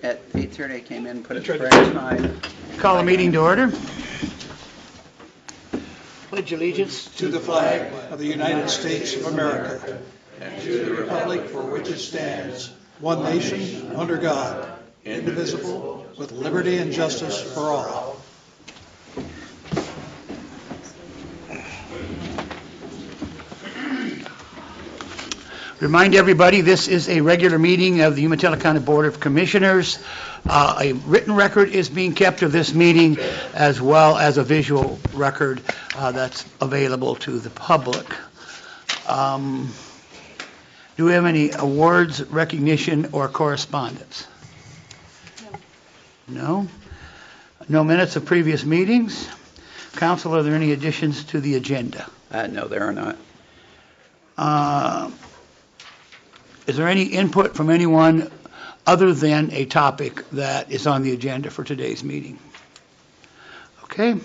At 8:30 I came in, put it for time. Call the meeting to order. Pledge allegiance to the flag of the United States of America and to the republic for which it stands, one nation, under God, indivisible, with liberty and justice for all. Remind everybody, this is a regular meeting of the Umatilla County Board of Commissioners. A written record is being kept of this meeting, as well as a visual record that's available to the public. Do we have any awards, recognition, or correspondence? No. No minutes of previous meetings. Council, are there any additions to the agenda? No, there are not. Is there any input from anyone other than a topic that is on the agenda for today's meeting? Okay.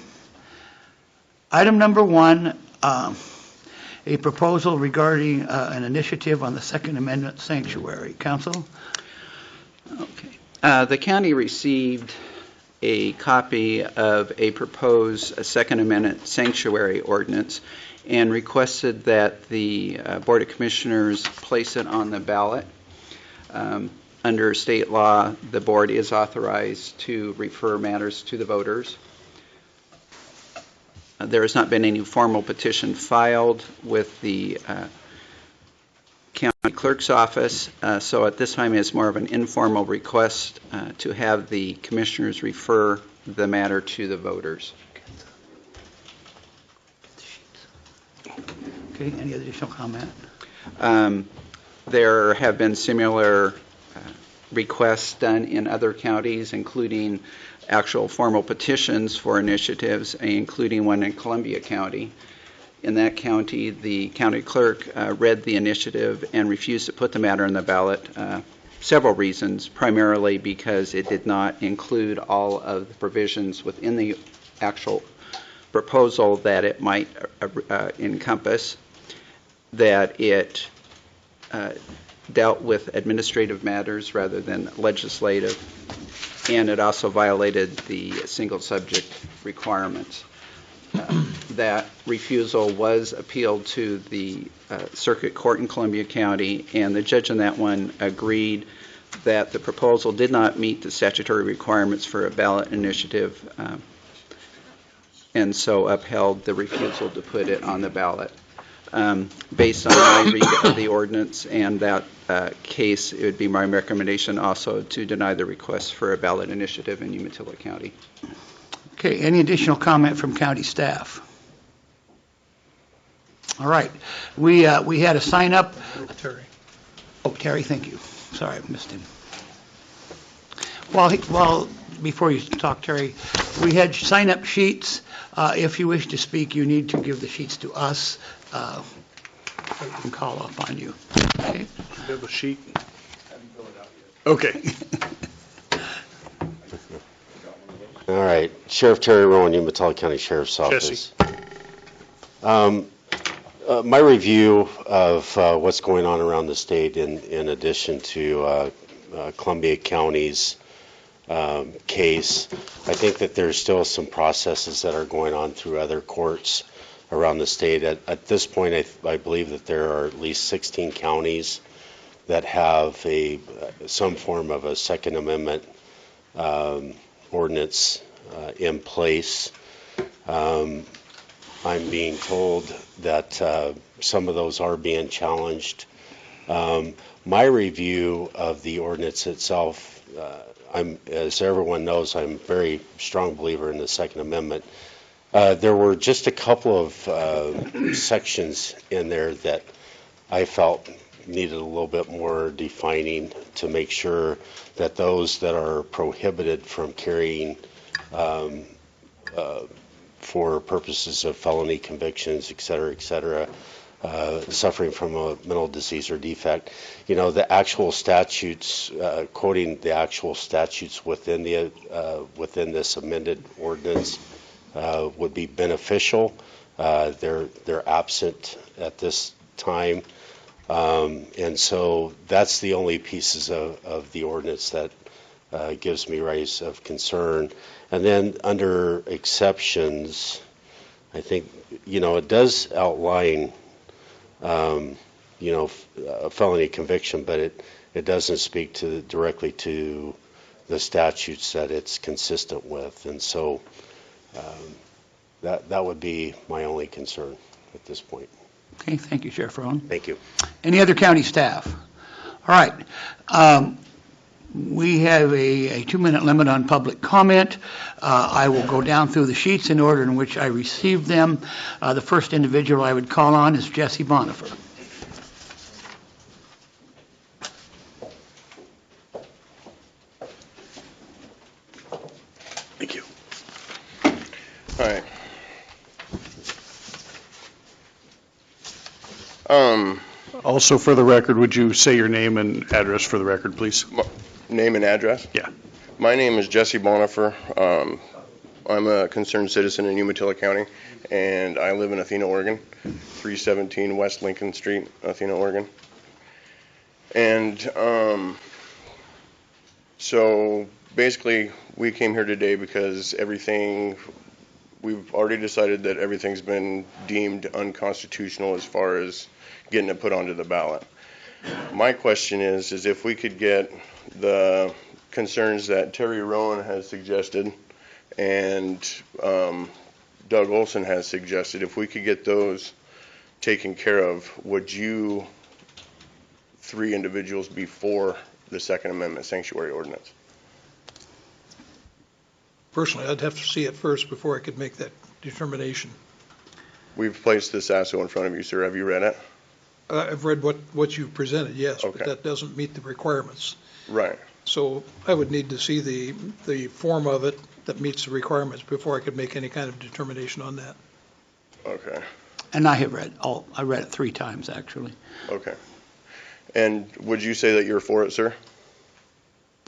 Item number 1, a proposal regarding an initiative on the Second Amendment sanctuary. Council? Okay. The county received a copy of a proposed Second Amendment sanctuary ordinance and requested that the Board of Commissioners place it on the ballot. Under state law, the board is authorized to refer matters to the voters. There has not been any formal petition filed with the county clerk's office, so at this time it's more of an informal request to have the commissioners refer the matter to the voters. Okay, any additional comment? There have been similar requests done in other counties, including actual formal petitions for initiatives, including one in Columbia County. In that county, the county clerk read the initiative and refused to put the matter on the ballot. Several reasons, primarily because it did not include all of the provisions within the actual proposal that it might encompass, that it dealt with administrative matters rather than legislative, and it also violated the single subject requirements. That refusal was appealed to the circuit court in Columbia County, and the judge on that one agreed that the proposal did not meet the statutory requirements for a ballot initiative, and so upheld the refusal to put it on the ballot. Based on my read of the ordinance and that case, it would be my recommendation also to deny the request for a ballot initiative in Umatilla County. Okay, any additional comment from county staff? All right, we had a sign up. Terry. Oh, Terry, thank you. Sorry, I missed him. Well, before you talk, Terry, we had sign up sheets. If you wish to speak, you need to give the sheets to us. So we can call up on you. Okay. You have a sheet? Haven't filled it out yet. Okay. All right, Sheriff Terry Rowan, Umatilla County Sheriff's Office. My review of what's going on around the state, in addition to Columbia County's case, I think that there's still some processes that are going on through other courts around the state. At this point, I believe that there are at least 16 counties that have some form of a Second Amendment ordinance in place. I'm being told that some of those are being challenged. My review of the ordinance itself, as everyone knows, I'm a very strong believer in the Second Amendment. There were just a couple of sections in there that I felt needed a little bit more defining to make sure that those that are prohibited from carrying for purposes of felony convictions, et cetera, suffering from a mental disease or defect, the actual statutes, quoting the actual statutes within this amended ordinance would be beneficial. They're absent at this time. And so that's the only pieces of the ordinance that gives me rise of concern. And then under exceptions, I think, it does outline, a felony conviction, but it doesn't speak directly to the statutes that it's consistent with. And so that would be my only concern at this point. Okay, thank you, Sheriff Rowan. Thank you. Any other county staff? All right. We have a 2-minute limit on public comment. I will go down through the sheets in order in which I received them. The first individual I would call on is Jesse Bonifer. Thank you. All right. Also, for the record, would you say your name and address for the record, please? Name and address? Yeah. My name is Jesse Bonifer. I'm a concerned citizen in Umatilla County, and I live in Athena, Oregon, 317 West Lincoln Street, Athena, Oregon. And so basically, we came here today because we've already decided that everything's been deemed unconstitutional as far as getting it put onto the ballot. My question is if we could get the concerns that Terry Rowan has suggested and Doug Olson has suggested, if we could get those taken care of, would you 3 individuals be for the Second Amendment sanctuary ordinance? Personally, I'd have to see it first before I could make that determination. We've placed this ASO in front of you, sir. Have you read it? I've read what you've presented, yes, Okay. but that doesn't meet the requirements. Right. So I would need to see the form of it that meets the requirements before I could make any kind of determination on that. Okay. And I have I read it 3 times, actually. Okay. And would you say that you're for it, sir?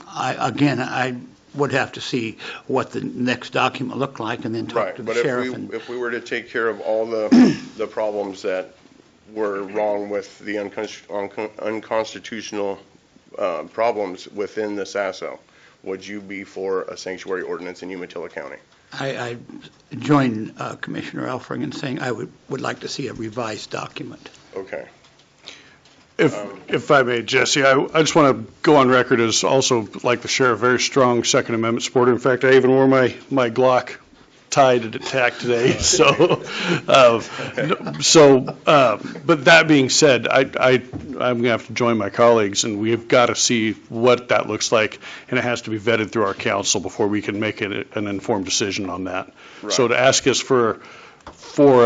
I would have to see what the next document looked like and then talk to the sheriff. Right, but if we were to take care of all the problems that were wrong with the unconstitutional problems within the SASO, would you be for a sanctuary ordinance in Umatilla County? I join Commissioner Elfring in saying I would like to see a revised document. Okay. If I may, Jesse, I just want to go on record as also, like the sheriff, very strong Second Amendment supporter. In fact, I even wore my Glock tie to attack today. So, but that being said, I'm going to have to join my colleagues, and we've got to see what that looks like, and it has to be vetted through our council before we can make an informed decision on that. Right. So to ask us for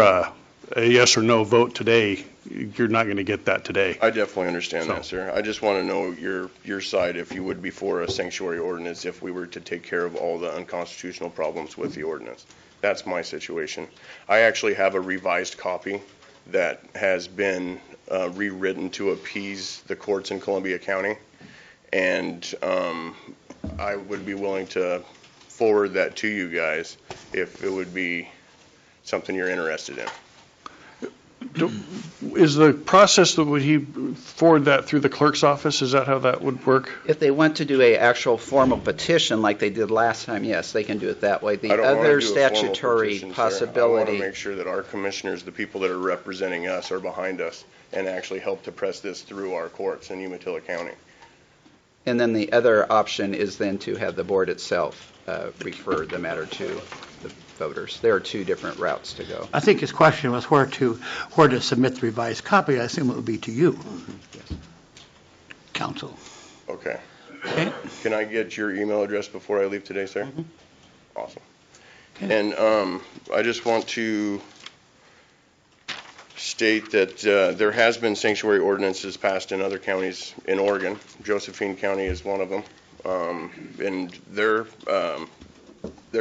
a yes or no vote today, you're not going to get that today. I definitely understand that, sir. I just want to know your side, if you would be for a sanctuary ordinance if we were to take care of all the unconstitutional problems with the ordinance. That's my situation. I actually have a revised copy that has been rewritten to appease the courts in Columbia County, and I would be willing to forward that to you guys if it would be something you're interested in. Is the process that would he forward that through the clerk's office? Is that how that would work? If they want to do a actual formal petition like they did last time, yes, they can do it that way. The I don't wanna other do a formal statutory petition, sir. possibility. I want to make sure that our commissioners, the people that are representing us, are behind us and actually help to press this through our courts in Umatilla County. And then the other option is then to have the board itself refer the matter to the voters. There are 2 different routes to go. I think his question was where to submit the revised copy. I assume it would be to you, Yes. council. Okay. Okay. Can I get your email address before I leave today, sir? Awesome. Okay. And I just want to state that there has been sanctuary ordinances passed in other counties in Oregon. Josephine County is one of them. And their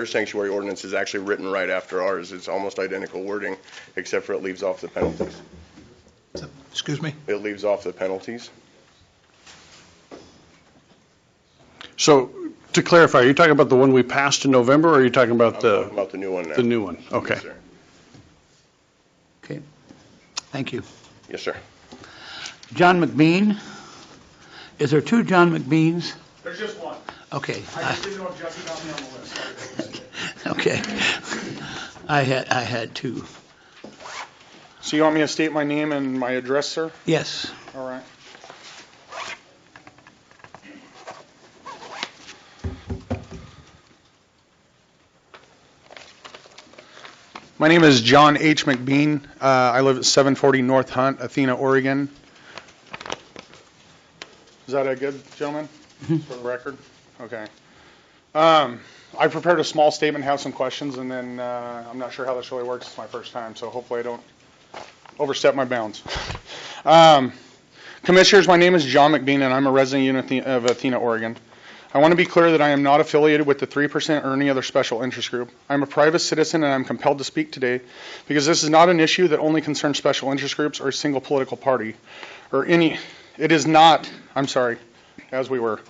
sanctuary ordinance is actually written right after ours. It's almost identical wording, except for it leaves off the penalties. Excuse me? It leaves off the penalties. So to clarify, are you talking about the one we passed in November, or are you talking about I'm talking about the new one now. the new one? Okay. Yes, sir. Okay. Thank you. Yes, sir. John McBean. Is there 2 John McBeans? There's just one. Okay. I just didn't know if Jesse got me on the list. Okay. I had two. So you want me to state my name and my address, sir? Yes. All right. My name is John H. McBean. I live at 740 North Hunt, Athena, Oregon. Is that a good, gentlemen, for the record? Okay. I prepared a small statement, have some questions, and then I'm not sure how this really works. It's my first time, so hopefully I don't overstep my bounds. Commissioners, my name is John McBean, and I'm a resident of Athena, Oregon. I want to be clear that I am not affiliated with the 3% or any other special interest group. I'm a private citizen, and I'm compelled to speak today because this is not an issue that only concerns special interest groups or a single political party or any. It is not, I'm sorry, as we were,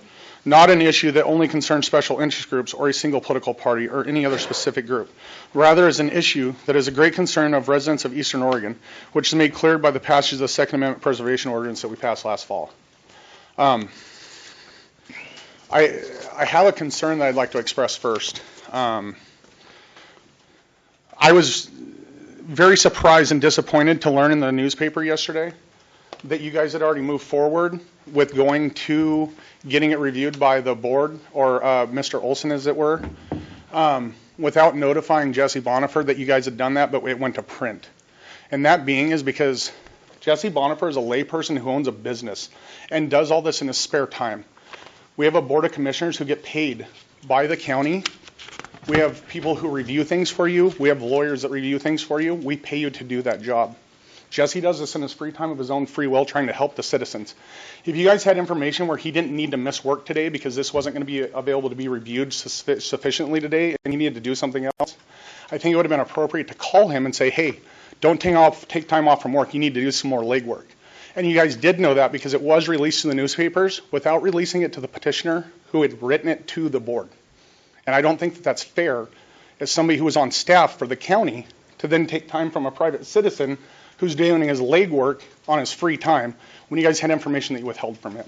not an issue that only concerns special interest groups or a single political party or any other specific group. Rather, is an issue that is a great concern of residents of Eastern Oregon, which is made clear by the passage of the Second Amendment Preservation Ordinance that we passed last fall. I have a concern that I'd like to express first. I was very surprised and disappointed to learn in the newspaper yesterday that you guys had already moved forward with going to getting it reviewed by the board, or Mr. Olson as it were, without notifying Jesse Bonifer that you guys had done that, but it went to print. And that being is because Jesse Bonifer is a layperson who owns a business and does all this in his spare time. We have a board of commissioners who get paid by the county. We have people who review things for you. We have lawyers that review things for you. We pay you to do that job. Jesse does this in his free time of his own free will, trying to help the citizens. If you guys had information where he didn't need to miss work today because this wasn't going to be available to be reviewed sufficiently today and he needed to do something else, I think it would have been appropriate to call him and say, hey, don't take time off from work. You need to do some more legwork. And you guys did know that because it was released in the newspapers without releasing it to the petitioner who had written it to the board. And I don't think that that's fair as somebody who was on staff for the county to then take time from a private citizen who's doing his legwork on his free time when you guys had information that you withheld from him.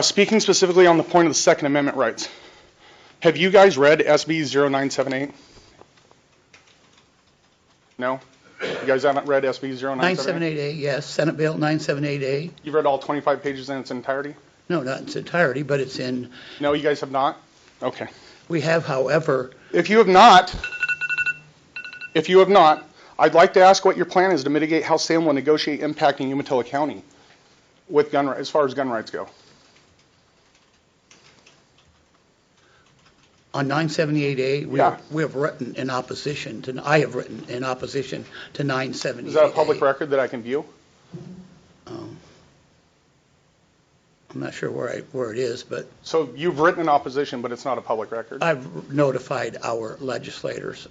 Speaking specifically on the point of the Second Amendment rights, have you guys read SB 0978? No? You guys haven't read SB 0978? 978A, yes, Senate Bill 978A. You've read all 25 pages in its entirety? No, not in its entirety, but it's in. No, you guys have not? Okay. We have, however. If you have not, I'd like to ask what your plan is to mitigate how Salem will negotiate impacting Umatilla County with gun rights, as far as gun rights go. On 978A, we Yeah. have written in opposition to, I have written in opposition to 978A. Is that a public record that I can view? I'm not sure where it is, but So you've written in opposition, but it's not a public record. I've notified our legislators.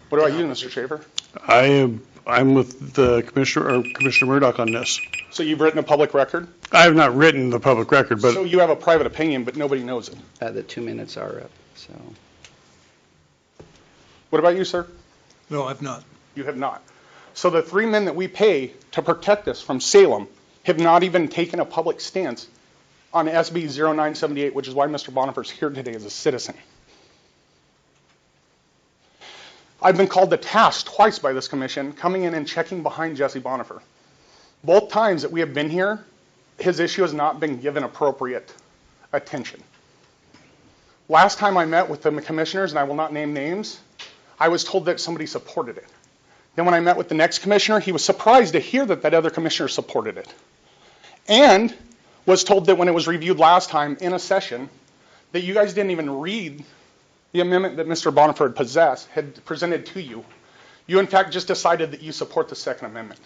What about you, Mr. Schaefer? I'm with the Commissioner Murdoch on this. So you've written a public record? I have not written the public record, but So you have a private opinion, but nobody knows it. The 2 minutes are up, so. What about you, sir? No, I've not. You have not. So the 3 men that we pay to protect us from Salem have not even taken a public stance on SB 0978, which is why Mr. Bonifer's here today as a citizen. I've been called to task twice by this commission, coming in and checking behind Jesse Bonifer. Both times that we have been here, his issue has not been given appropriate attention. Last time I met with the commissioners, and I will not name names, I was told that somebody supported it. Then when I met with the next commissioner, he was surprised to hear that that other commissioner supported it. And was told that when it was reviewed last time in a session, that you guys didn't even read the amendment that Mr. Bonifer had presented to you. You, in fact, just decided that you support the Second Amendment.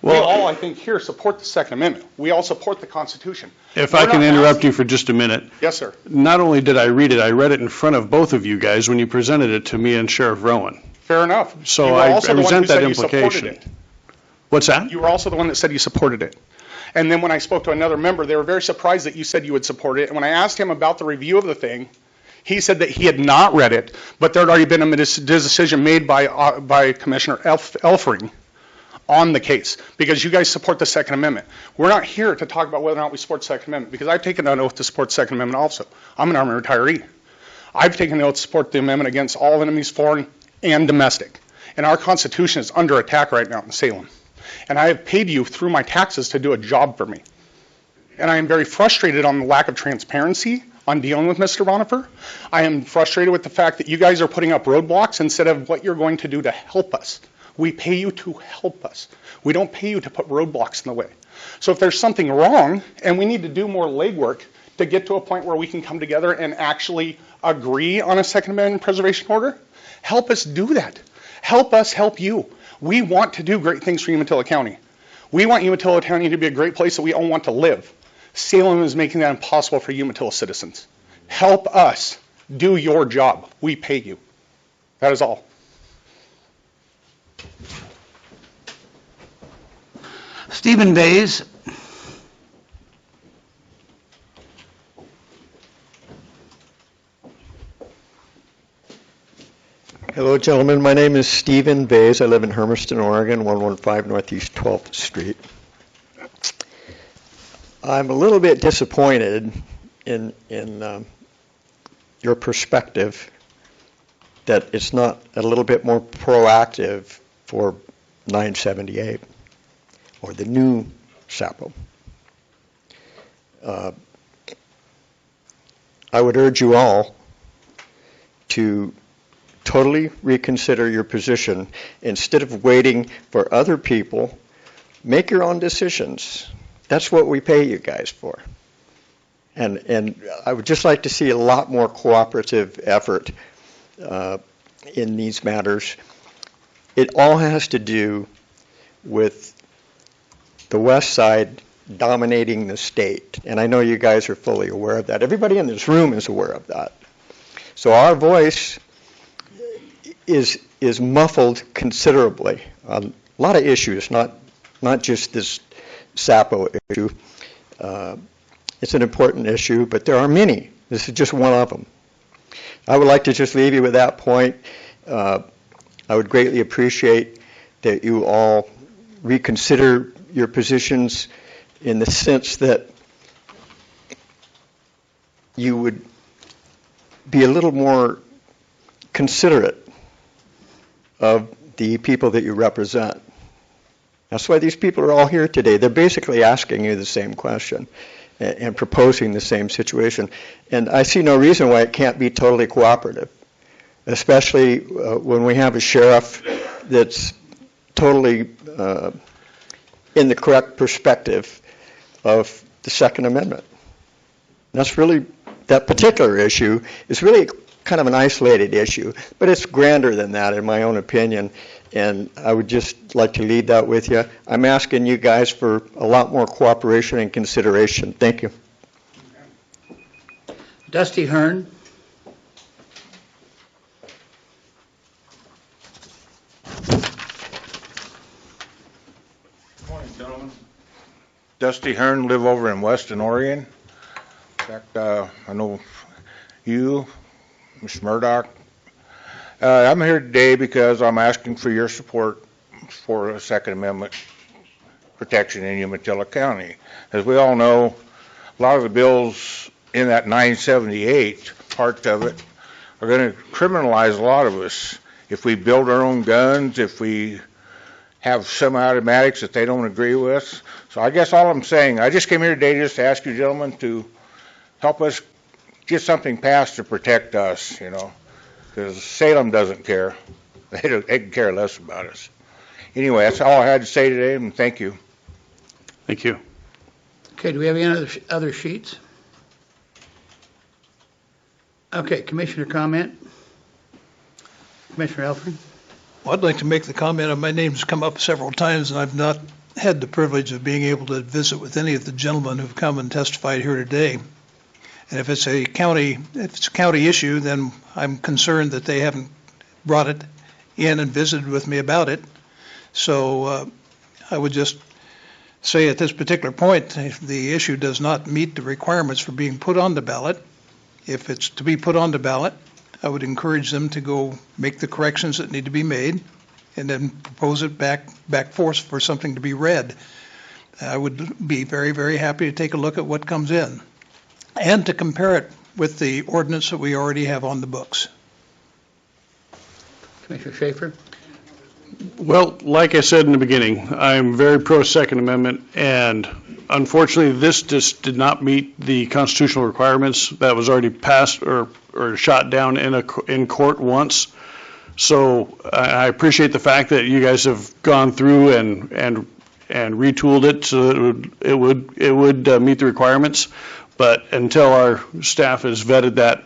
We all, I think, here support the Second Amendment. We all support the Constitution. if I can interrupt you for just a minute. Yes, sir. Not only did I read it in front of both of you guys when you presented it to me and Sheriff Rowan. Fair enough. So You were I also the one who resent that said you supported implication. it. What's that? You were also the one that said you supported it. And then when I spoke to another member, they were very surprised that you said you would support it. And when I asked him about the review of the thing, he said that he had not read it, but there had already been a decision made by Commissioner Elfring on the case, because you guys support the Second Amendment. We're not here to talk about whether or not we support the Second Amendment, because I've taken an oath to support the Second Amendment also. I'm an Army retiree. I've taken an oath to support the amendment against all enemies, foreign and domestic. And our Constitution is under attack right now in Salem. And I have paid you through my taxes to do a job for me. And I am very frustrated on the lack of transparency on dealing with Mr. Bonifer. I am frustrated with the fact that you guys are putting up roadblocks instead of what you're going to do to help us. We pay you to help us. We don't pay you to put roadblocks in the way. So if there's something wrong, and we need to do more legwork to get to a point where we can come together and actually agree on a Second Amendment preservation order, help us do that. Help us help you. We want to do great things for Umatilla County. We want Umatilla County to be a great place that we all want to live. Salem is making that impossible for Umatilla citizens. Help us do your job. We pay you. That is all. Stephen Bays. Hello, gentlemen. My name is Stephen Bays. I live in Hermiston, Oregon, 115 Northeast 12th Street. I'm a little bit disappointed in your perspective that it's not a little bit more proactive for 978 or the new SAPO. I would urge you all to totally reconsider your position. Instead of waiting for other people, make your own decisions. That's what we pay you guys for. And I would just like to see a lot more cooperative effort in these matters. It all has to do with the West Side dominating the state. And I know you guys are fully aware of that. Everybody in this room is aware of that. So our voice is muffled considerably on a lot of issues, not just this SAPO issue. It's an important issue, but there are many. This is just one of them. I would like to just leave you with that point. I would greatly appreciate that you all reconsider your positions in the sense that you would be a little more considerate of the people that you represent. That's why these people are all here today. They're basically asking you the same question and proposing the same situation. And I see no reason why it can't be totally cooperative, especially when we have a sheriff that's totally in the correct perspective of the Second Amendment. That's really, that particular issue is really kind of an isolated issue, but it's grander than that in my own opinion, and I would just like to leave that with you. I'm asking you guys for a lot more cooperation and consideration. Thank you. Dusty Hearn. Good morning, gentlemen. Dusty Hearn, live over in Weston, Oregon. In fact, I know you, Mr. Murdoch. I'm here today because I'm asking for your support for a Second Amendment protection in Umatilla County. As we all know, a lot of the bills in that 978 parts of it are going to criminalize a lot of us. If we build our own guns, if we have semi-automatics that they don't agree with. So I guess all I'm saying, I just came here today just to ask you gentlemen to help us get something passed to protect us, you know, because Salem doesn't care. They can care less about us. Anyway, that's all I had to say today, and thank you. Thank you. Okay, do we have any other sheets? Okay, Commissioner comment? Commissioner Elfring? Well, I'd like to make the comment, my name's come up several times, and I've not had the privilege of being able to visit with any of the gentlemen who've come and testified here today. And if it's a county issue, then I'm concerned that they haven't brought it in and visited with me about it. So I would just say at this particular point, the issue does not meet the requirements for being put on the ballot. If it's to be put on the ballot, I would encourage them to go make the corrections that need to be made and then propose it back forth for something to be read. I would be very, very happy to take a look at what comes in and to compare it with the ordinance that we already have on the books. Commissioner Schaefer? Well, like I said in the beginning, I'm very pro Second Amendment, and unfortunately, this just did not meet the constitutional requirements that was already passed or shot down in court once. So I appreciate the fact that you guys have gone through and retooled it so that it would meet the requirements. But until our staff has vetted that,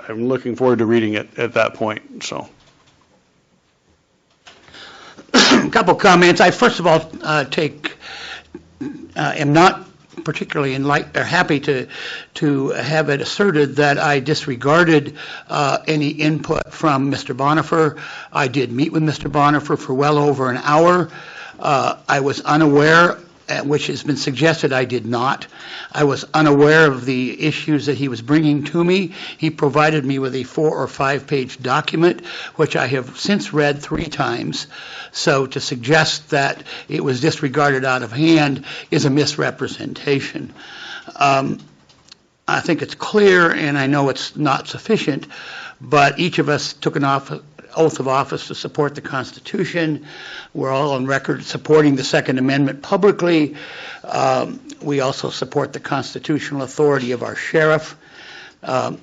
I'm looking forward to reading it at that point. So. A couple comments. I first of all am not particularly happy to have it asserted that I disregarded any input from Mr. Bonifer. I did meet with Mr. Bonifer for well over an hour. I was unaware, which has been suggested I did not. I was unaware of the issues that he was bringing to me. He provided me with a 4 or 5 page document, which I have since read 3 times. So to suggest that it was disregarded out of hand is a misrepresentation. I think it's clear, and I know it's not sufficient, but each of us took an oath of office to support the Constitution. We're all on record supporting the Second Amendment publicly. We also support the constitutional authority of our sheriff.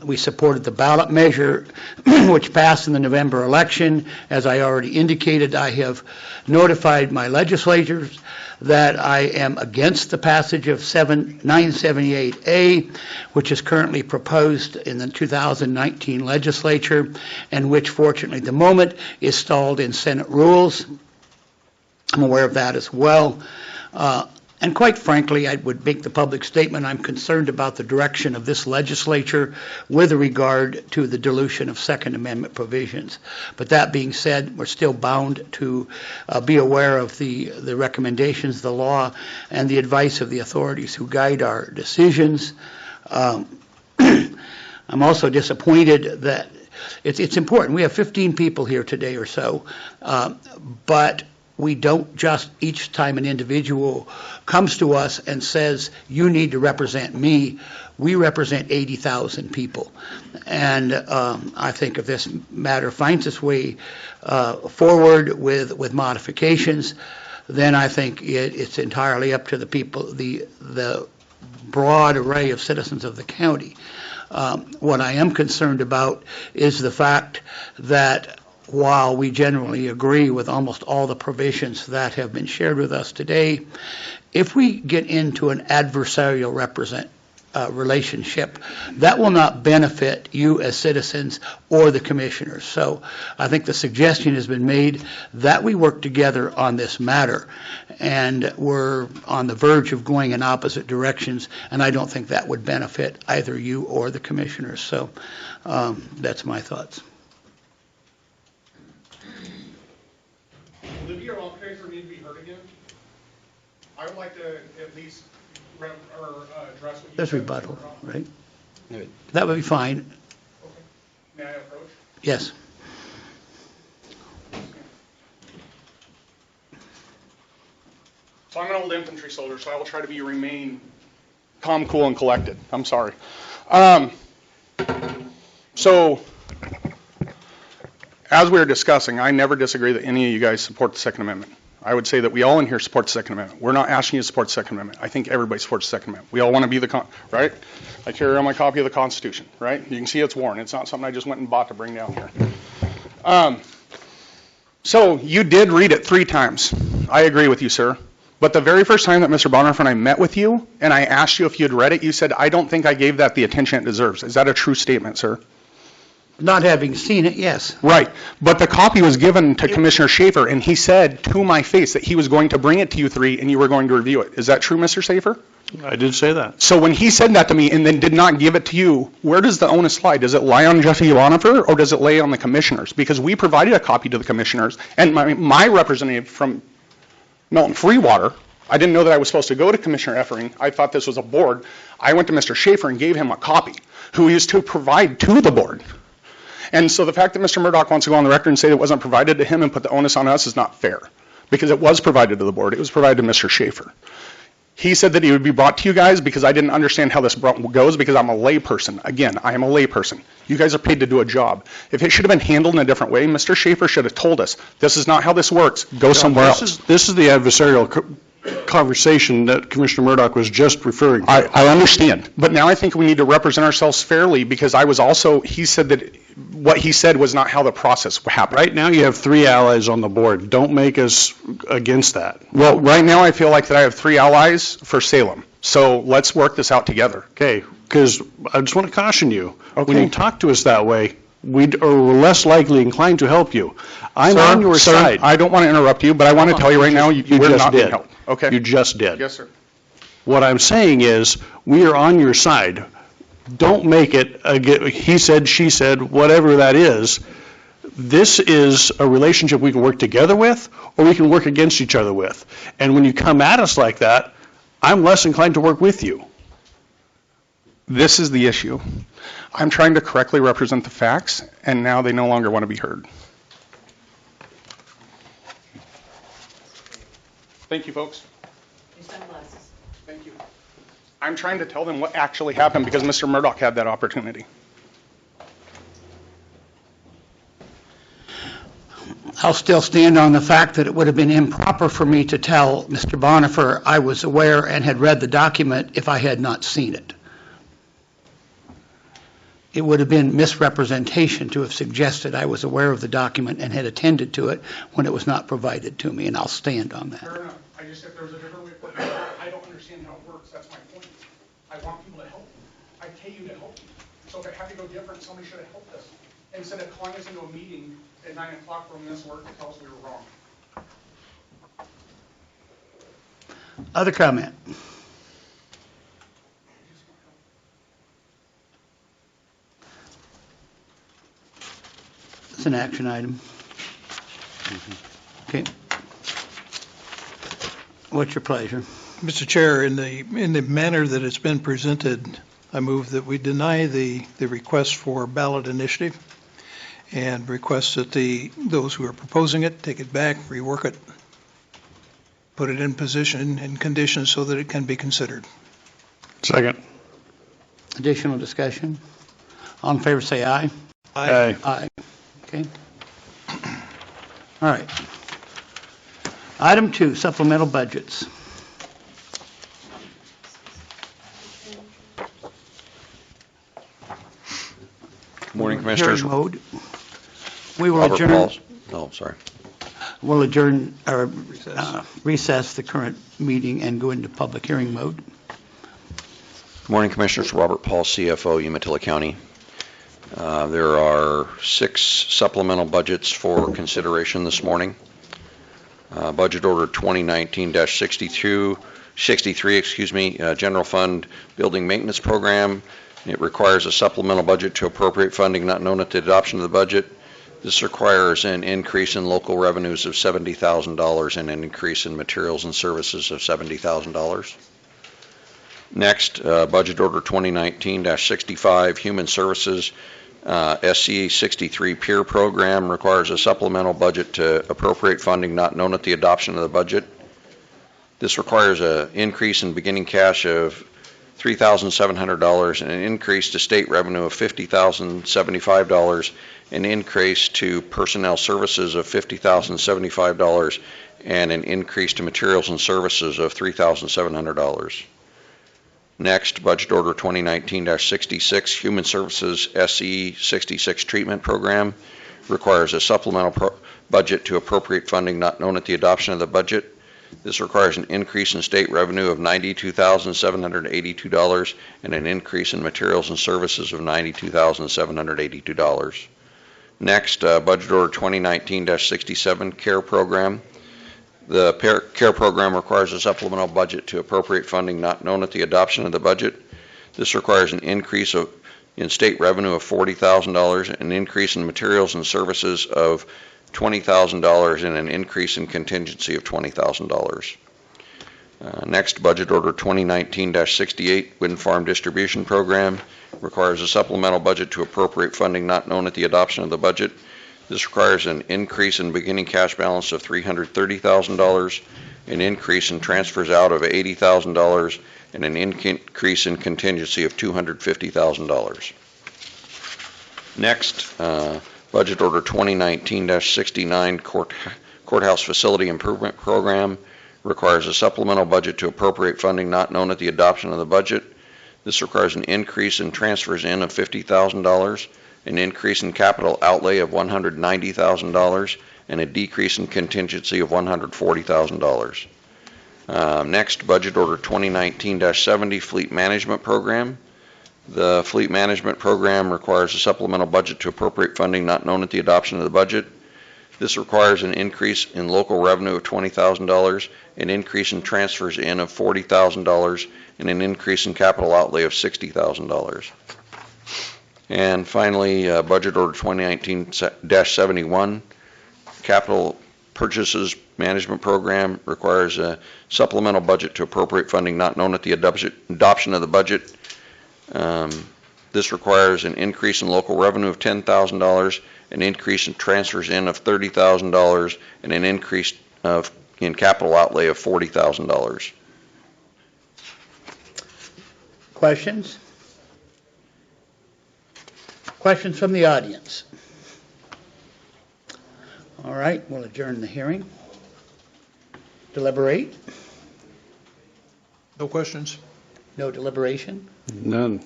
We supported the ballot measure, which passed in the November election. As I already indicated, I have notified my legislators that I am against the passage of 978A, which is currently proposed in the 2019 legislature, and which, fortunately, at the moment is stalled in Senate rules. I'm aware of that as well. And quite frankly, I would make the public statement, I'm concerned about the direction of this legislature with regard to the dilution of Second Amendment provisions. But that being said, we're still bound to be aware of the recommendations of the law and the advice of the authorities who guide our decisions. I'm also disappointed that it's important. We have 15 people here today or so, but we don't just, each time an individual comes to us and says, you need to represent me, we represent 80,000 people. And I think if this matter finds its way forward with modifications, then I think it's entirely up to the people, the broad array of citizens of the county. What I am concerned about is the fact that while we generally agree with almost all the provisions that have been shared with us today, if we get into an adversarial relationship, that will not benefit you as citizens or the commissioners. So I think the suggestion has been made that we work together on this matter, and we're on the verge of going in opposite directions, and I don't think that would benefit either you or the commissioners. So that's my thoughts. Would it be okay for me to be heard again? I would like to at least address what you There's said. rebuttal, right? That would be fine. Okay. May I approach? Yes. So I'm an old infantry soldier, so I will try to remain calm, cool, and collected. I'm sorry. So, as we were discussing, I never disagree that any of you guys support the Second Amendment. I would say that we all in here support the Second Amendment. We're not asking you to support the Second Amendment. I think everybody supports the Second Amendment. We all want to be right? I carry on my copy of the Constitution, right? You can see it's worn. It's not something I just went and bought to bring down here. So you did read it 3 times. I agree with you, sir. But the very first time that Mr. Bonhoeffer and I met with you, and I asked you if you had read it, you said, I don't think I gave that the attention it deserves. Is that a true statement, sir? Not having seen it, yes. Right. But the copy was given to Commissioner Schaefer, and he said to my face that he was going to bring it to you 3 and you were going to review it. Is that true, Mr. Schaefer? I did say that. So when he said that to me and then did not give it to you, where does the onus lie? Does it lie on Jesse Bonhoeffer or does it lay on the commissioners? Because we provided a copy to the commissioners, and my representative from Milton Freewater, I didn't know that I was supposed to go to Commissioner Effering. I thought this was a board. I went to Mr. Schaefer and gave him a copy, who he is to provide to the board. And so the fact that Mr. Murdoch wants to go on the record and say it wasn't provided to him and put the onus on us is not fair, because it was provided to the board. It was provided to Mr. Schaefer. He said that he would be brought to you guys because I didn't understand how this goes, because I'm a layperson. Again, I am a layperson. You guys are paid to do a job. If it should have been handled in a different way, Mr. Schaefer should have told us, this is not how this works. Go somewhere else. This is the adversarial conversation that Commissioner Murdoch was just referring to. I understand. But now I think we need to represent ourselves fairly, because he said that what he said was not how the process happened. Right now, you have 3 allies on the board. Don't make us against that. Well, right now I feel like that I have 3 allies for Salem. So let's work this out together. Okay, because I just want to caution you. Okay. When you talk to us that way, we're less likely inclined to help you. I'm on your side. I don't want to interrupt you, but I want to tell you right now, we're not being helped. Okay? You just did. Yes, sir. What I'm saying is, we are on your side. Don't make it, he said, she said, whatever that is. This is a relationship we can work together with, or we can work against each other with. And when you come at us like that, I'm less inclined to work with you. This is the issue. I'm trying to correctly represent the facts, and now they no longer want to be heard. Thank you, folks. Thank you. I'm trying to tell them what actually happened, because Mr. Murdoch had that opportunity. I'll still stand on the fact that it would have been improper for me to tell Mr. Bonifer I was aware and had read the document if I had not seen it. It would have been misrepresentation to have suggested I was aware of the document and had attended to it when it was not provided to me, and I'll stand on that. Fair enough. I just, if there's a different way of putting it, I don't understand how it works. That's my point. I want people to help me. I pay you to help me. So if it had to go different, somebody should have helped us. Instead of calling us into a meeting at 9 o'clock from this work to tell us we were wrong. Other comment? It's an action item. Okay. What's your pleasure? Mr. Chair, in the manner that it's been presented, I move that we deny the request for ballot initiative and request that those who are proposing it take it back, rework it, put it in position and conditions so that it can be considered. Second. Additional discussion? All in favor, say aye. Aye. Aye. Okay. All right. Item 2, supplemental budgets. Morning, Commissioners. Hearing mode. We will Robert adjourn. Pauls. Oh, sorry. We'll adjourn or recess the current meeting and go into public hearing mode. Morning, Commissioners. Robert Paul, CFO, Umatilla County. There are 6 supplemental budgets for consideration this morning. Budget Order 2019-63, General Fund Building Maintenance Program. It requires a supplemental budget to appropriate funding not known at the adoption of the budget. This requires an increase in local revenues of $70,000 and an increase in materials and services of $70,000. Next, Budget Order 2019-65, Human Services, SCE 63 Peer Program requires a supplemental budget to appropriate funding not known at the adoption of the budget. This requires an increase in beginning cash of $3,700 and an increase to state revenue of $50,075, an increase to personnel services of $50,075, and an increase to materials and services of $3,700. Next, Budget Order 2019-66, Human Services SCE 66 Treatment Program requires a supplemental budget to appropriate funding not known at the adoption of the budget. This requires an increase in state revenue of $92,782 and an increase in materials and services of $92,782. Next, Budget Order 2019-67, Care Program. The Care Program requires a supplemental budget to appropriate funding not known at the adoption of the budget. This requires an increase in state revenue of $40,000, an increase in materials and services of $20,000, and an increase in contingency of $20,000. Next, Budget Order 2019-68, Wind Farm Distribution Program, requires a supplemental budget to appropriate funding not known at the adoption of the budget. This requires an increase in beginning cash balance of $330,000, an increase in transfers out of $80,000, and an increase in contingency of $250,000. Next, Budget Order 2019-69, Courthouse Facility Improvement Program, requires a supplemental budget to appropriate funding not known at the adoption of the budget. This requires an increase in transfers in of $50,000, an increase in capital outlay of $190,000, and a decrease in contingency of $140,000. Next, Budget Order 2019-70, Fleet Management Program. The Fleet Management Program requires a supplemental budget to appropriate funding not known at the adoption of the budget. This requires an increase in local revenue of $20,000, an increase in transfers in of $40,000, and an increase in capital outlay of $60,000. And finally, Budget Order 2019-71, Capital Purchases Management Program, requires a supplemental budget to appropriate funding not known at the adoption of the budget. This requires an increase in local revenue of $10,000, an increase in transfers in of $30,000, and an increase in capital outlay of $40,000. Questions? Questions from the audience? All right, we'll adjourn the hearing. Deliberate? No questions? No deliberation? None.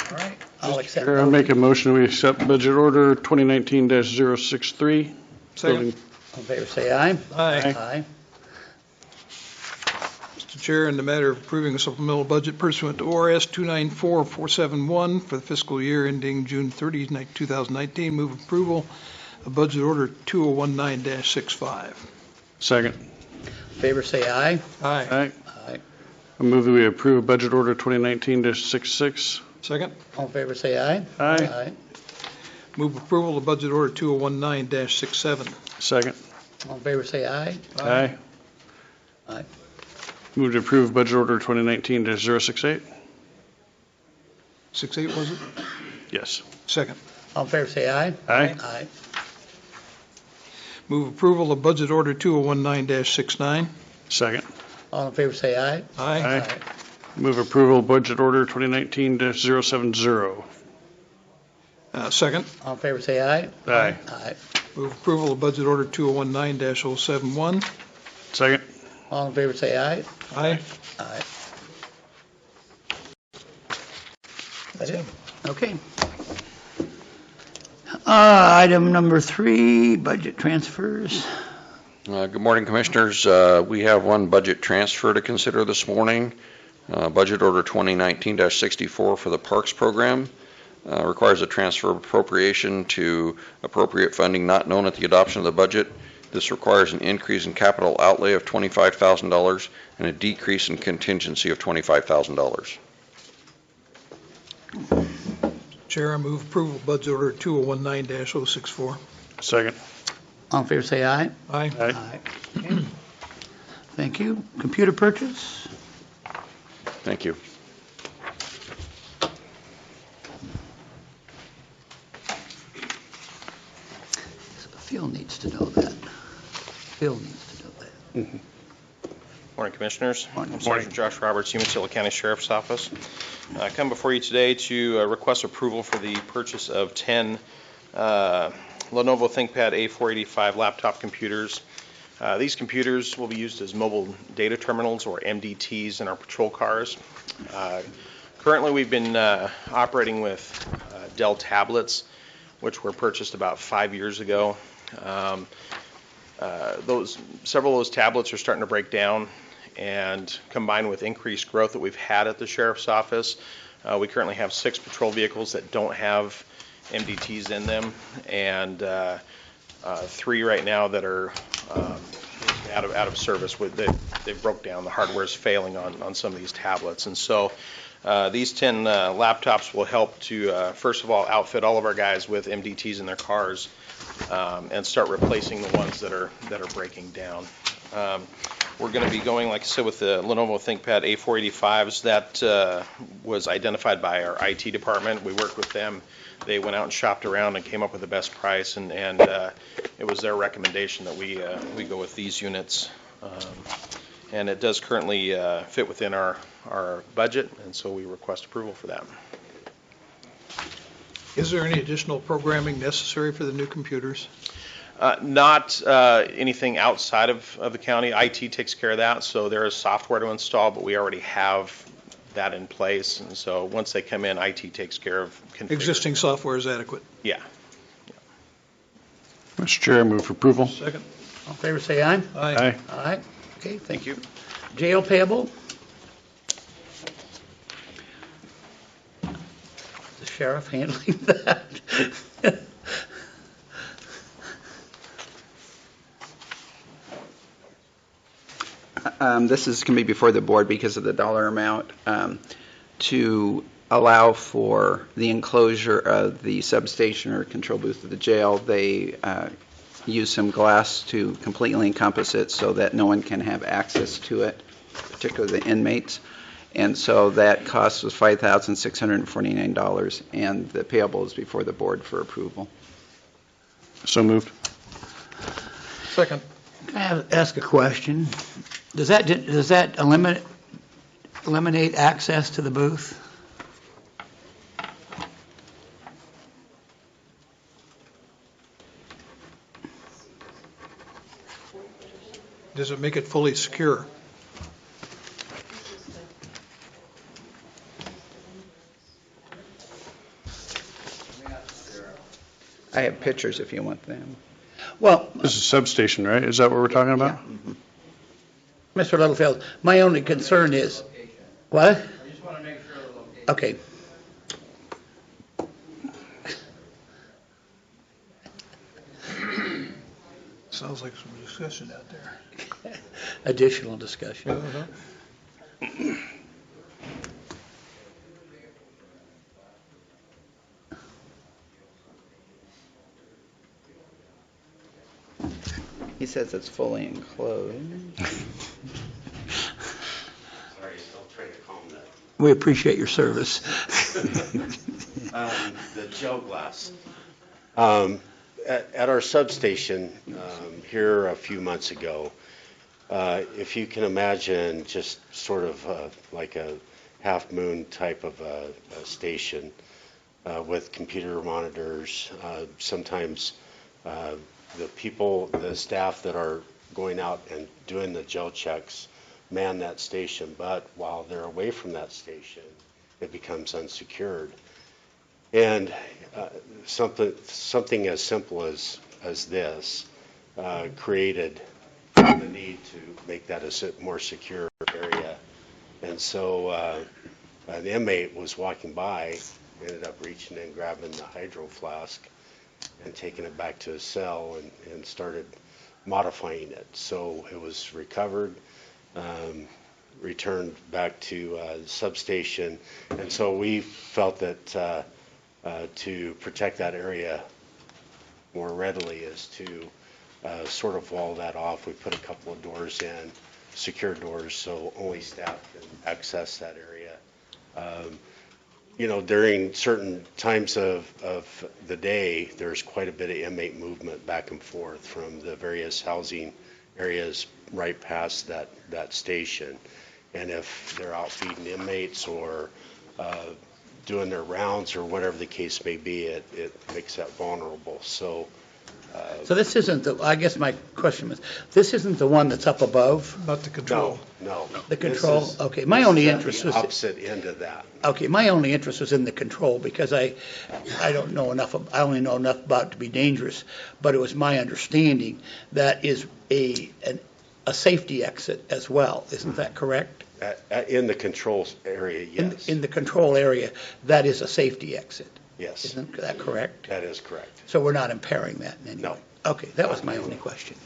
All right, I'll accept. Chair, I'll make a motion we accept Budget Order 2019-063. Second. All in favor, say aye. Aye. Aye. Mr. Chair, in the matter of approving a supplemental budget pursuant to ORS 294471 for the fiscal year ending June 30, 2019, move approval of Budget Order 2019-65. Second. Favor, say aye. Aye. Aye. Aye. I move that we approve Budget Order 2019-66. Second. All in favor, say aye. Aye. Move approval of Budget Order 2019-67. Second. All in favor, say aye. Aye. Aye. Move to approve Budget Order 2019-068. 68 was it? Yes. Second. All in favor, say aye. Aye. Aye. Move approval of Budget Order 2019-69. Second. All in favor, say aye. Aye. Move approval of Budget Order 2019-070. Second. All in favor, say aye. Aye. Aye. Move approval of Budget Order 2019-071. Second. All in favor, say aye. Aye. Aye. That's it. Okay. Item number 3, budget transfers. Good morning, Commissioners. We have one budget transfer to consider this morning. Budget Order 2019-64 for the Parks Program requires a transfer of appropriation to appropriate funding not known at the adoption of the budget. This requires an increase in capital outlay of $25,000 and a decrease in contingency of $25,000. Chair, I move approval of Budget Order 2019-064. Second. All in favor, say aye. Aye. Aye. Okay. Thank you. Computer purchase? Thank you. Phil needs to know that. Phil needs to know that. Morning, Commissioners. Morning. I'm Sergeant Josh Roberts, Umatilla County Sheriff's Office. I come before you today to request approval for the purchase of 10 Lenovo ThinkPad A485 laptop computers. These computers will be used as mobile data terminals, or MDTs, in our patrol cars. Currently, we've been operating with Dell tablets, which were purchased about 5 years ago. Several of those tablets are starting to break down, and combined with increased growth that we've had at the Sheriff's Office, we currently have 6 patrol vehicles that don't have MDTs in them, and 3 right now that are out of service. They broke down. The hardware is failing on some of these tablets, and so these 10 laptops will help to first of all outfit all of our guys with MDTs in their cars and start replacing the ones that are breaking down. We're going to be going, like I said, with the Lenovo ThinkPad A485s. That was identified by our IT department. We worked with them. They went out and shopped around and came up with the best price, and it was their recommendation that we go with these units. And it does currently fit within our budget, and so we request approval for that. Is there any additional programming necessary for the new computers? Not anything outside of the county. IT takes care of that, so there is software to install, but we already have that in place. And so once they come in, IT takes care of configuring. Existing software is adequate. Yeah. Mr. Chair, I move for approval. Second. All in favor, say aye. Aye. Aye. Okay, thank you. Jail payable? The sheriff handling that? This is going to be before the board because of the dollar amount to allow for the enclosure of the substation or control booth of the jail. They use some glass to completely encompass it so that no one can have access to it, particularly the inmates. And so that cost was $5,649, and the payable is before the board for approval. So moved. Second. Can I ask a question? Does that eliminate access to the booth? Does it make it fully secure? I have pictures if you want them. Well, This is substation, right? Is that what we're talking about? Mr. Littlefield, my only concern is, what? I just want to make sure the location. Okay. Sounds like some discussion out there. Additional discussion. He says it's fully enclosed. Sorry, still trying to calm that. We appreciate your service. The gel glass. At our substation here a few months ago, if you can imagine just sort of like a half moon type of a station with computer monitors, sometimes the staff that are going out and doing the gel checks man that station, but while they're away from that station, it becomes unsecured. And something as simple as this created the need to make that a more secure area. And so an inmate was walking by, ended up reaching in, grabbing the hydro flask, and taking it back to his cell and started modifying it. So it was recovered, returned back to the substation, and so we felt that to protect that area more readily is to sort of wall that off. We put a couple of doors in, secure doors, so only staff can access that area. During certain times of the day, there's quite a bit of inmate movement back and forth from the various housing areas right past that station. And if they're out feeding inmates or doing their rounds or whatever the case may be, it makes that vulnerable. So this isn't I guess my question was, this isn't the one that's up above? Not the control. No. The control? Okay, my only interest was. The opposite end of that. Okay, my only interest was in the control because I don't know enough, I only know enough about it to be dangerous, but it was my understanding that is a safety exit as well. Isn't that correct? In the control area, yes. In the control area, that is a safety exit. Yes. Isn't that correct? That is correct. So we're not impairing that in any way? No. Okay, that was my only question.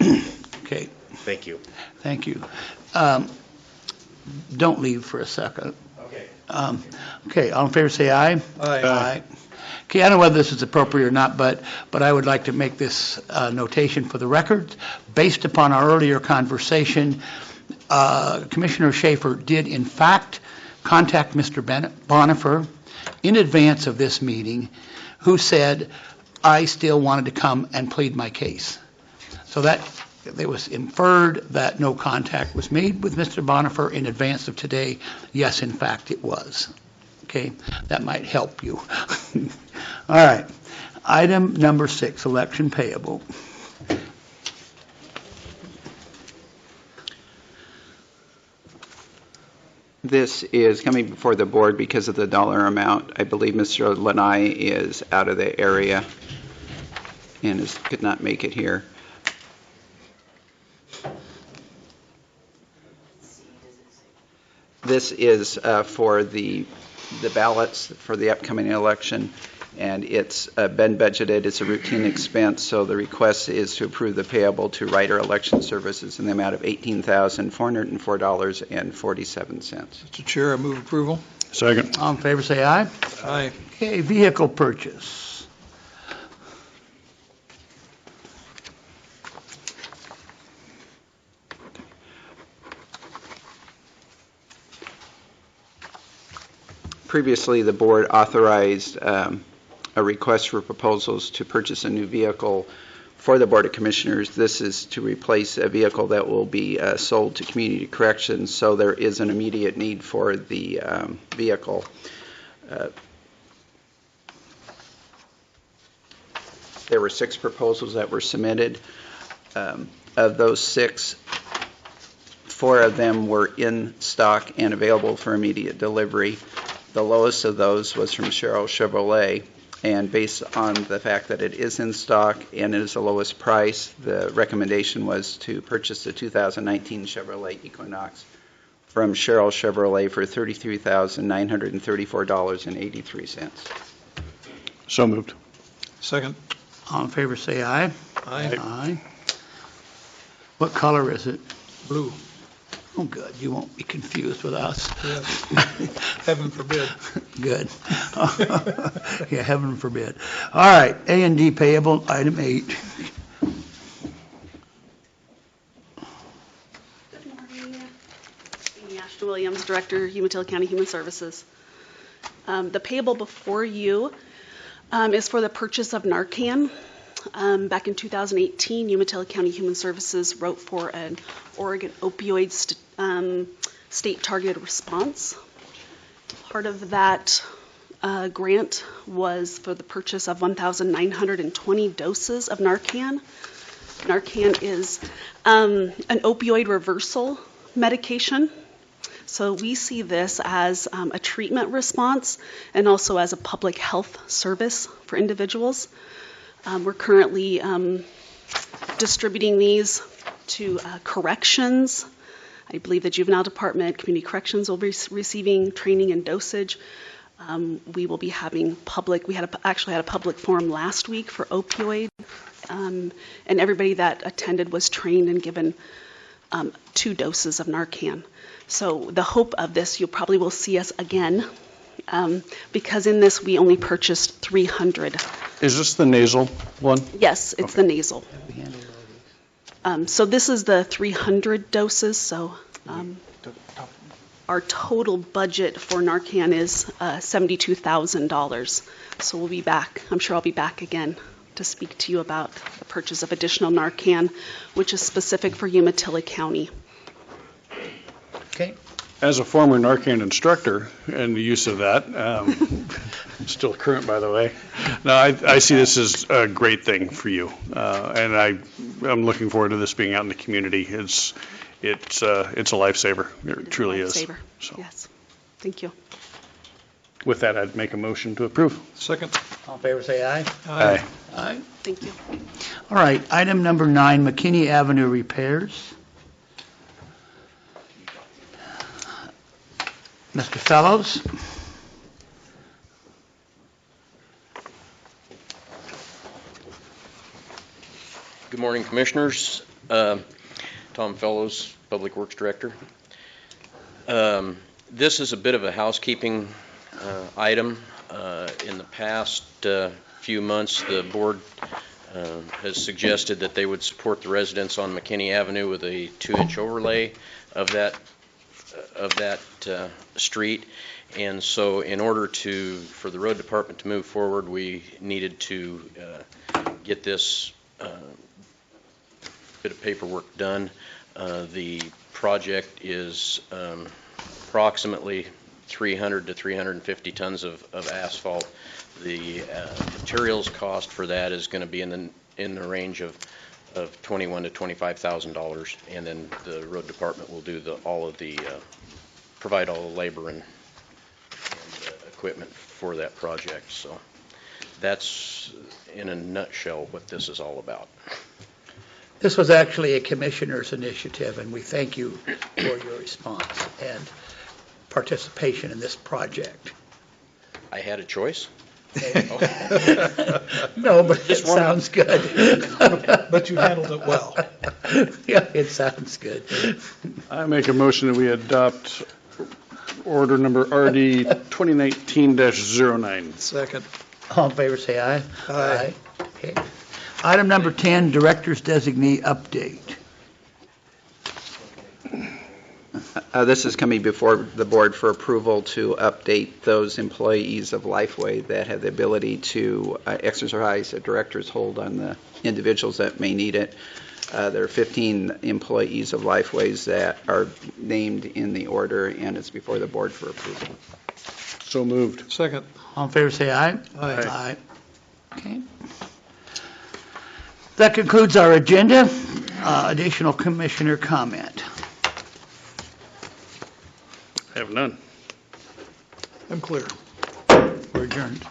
Okay, Thank you. thank you. Don't leave for a second. Okay. Okay, all in favor say aye. Aye. Okay, I don't know whether this is appropriate or not, but I would like to make this notation for the record. Based upon our earlier conversation, Commissioner Schaefer did in fact contact Mr. Bonifer in advance of this meeting, who said, I still wanted to come and plead my case. So that it was inferred that no contact was made with Mr. Bonifer in advance of today. Yes, in fact, it was. Okay, that might help you. All right. Item number 6, election payable. This is coming before the board because of the dollar amount. I believe Mr. Lanai is out of the area and could not make it here. This is for the ballots for the upcoming election, and it's been budgeted. It's a routine expense, so the request is to approve the payable to Ryder Election Services in the amount of $18,404.47. Mr. Chair, I move approval. Second. All in favor, say aye. Aye. Okay, vehicle purchase. Previously, the board authorized a request for proposals to purchase a new vehicle for the Board of Commissioners. This is to replace a vehicle that will be sold to Community Corrections, so there is an immediate need for the vehicle. There were 6 proposals that were submitted. Of those 6, 4 of them were in stock and available for immediate delivery. The lowest of those was from Cheryl Chevrolet, and based on the fact that it is in stock and it is the lowest price, the recommendation was to purchase the 2019 Chevrolet Equinox from Cheryl Chevrolet for $33,934.83. So moved. Second. All in favor, say aye. Aye. Aye. What color is it? Blue. Oh, good. You won't be confused with us. Yes. Heaven forbid. Good. Yeah, heaven forbid. All right, A&D payable, item 8. Good morning. Amy Ashton Williams, Director, Umatilla County Human Services. The payable before you is for the purchase of Narcan. Back in 2018, Umatilla County Human Services wrote for an Oregon opioid state targeted response. Part of that grant was for the purchase of 1,920 doses of Narcan. Narcan is an opioid reversal medication. So we see this as a treatment response and also as a public health service for individuals. We're currently distributing these to corrections. I believe the Juvenile Department, Community Corrections will be receiving training and dosage. We will be having we actually had a public forum last week for opioid, and everybody that attended was trained and given 2 doses of Narcan. So the hope of this, you probably will see us again, because in this we only purchased 300. Is this the nasal one? Yes, it's the nasal. So this is the 300 doses. So our total budget for Narcan is $72,000. So we'll be back. I'm sure I'll be back again to speak to you about the purchase of additional Narcan, which is specific for Umatilla County. Okay. As a former Narcan instructor and the use of that, still current, by the way, no, I see this as a great thing for you, and I'm looking forward to this being out in the community. It's a lifesaver. It truly is. Lifesaver. So. Yes. Thank you. With that, I'd make a motion to approve. Second. All in favor, say aye. Aye. Aye. Thank you. All right, item number 9, McKinney Avenue repairs. Mr. Fellows? Good morning, Commissioners. Tom Fellows, Public Works Director. This is a bit of a housekeeping item. In the past few months, the board has suggested that they would support the residents on McKinney Avenue with a 2-inch overlay of that street. And so in order for the road department to move forward, we needed to get this bit of paperwork done. The project is approximately 300 to 350 tons of asphalt. The materials cost for that is going to be in the range of $21,000 to $25,000, and then the road department will do provide all the labor and equipment for that project. So that's in a nutshell what this is all about. This was actually a commissioner's initiative, and we thank you for your response and participation in this project. I had a choice. No, but it sounds good. But you handled it well. Yeah, it sounds good. I make a motion that we adopt order number RD 2019-09. Second. All in favor, say aye. Aye. Okay. Item number 10, Director's Designee update. This is coming before the board for approval to update those employees of Lifeway that have the ability to exercise a director's hold on the individuals that may need it. There are 15 employees of Lifeways that are named in the order, and it's before the board for approval. So moved. Second. All in favor, say aye. Aye. Okay. That concludes our agenda. Additional commissioner comment. Have none. I'm clear. We're adjourned.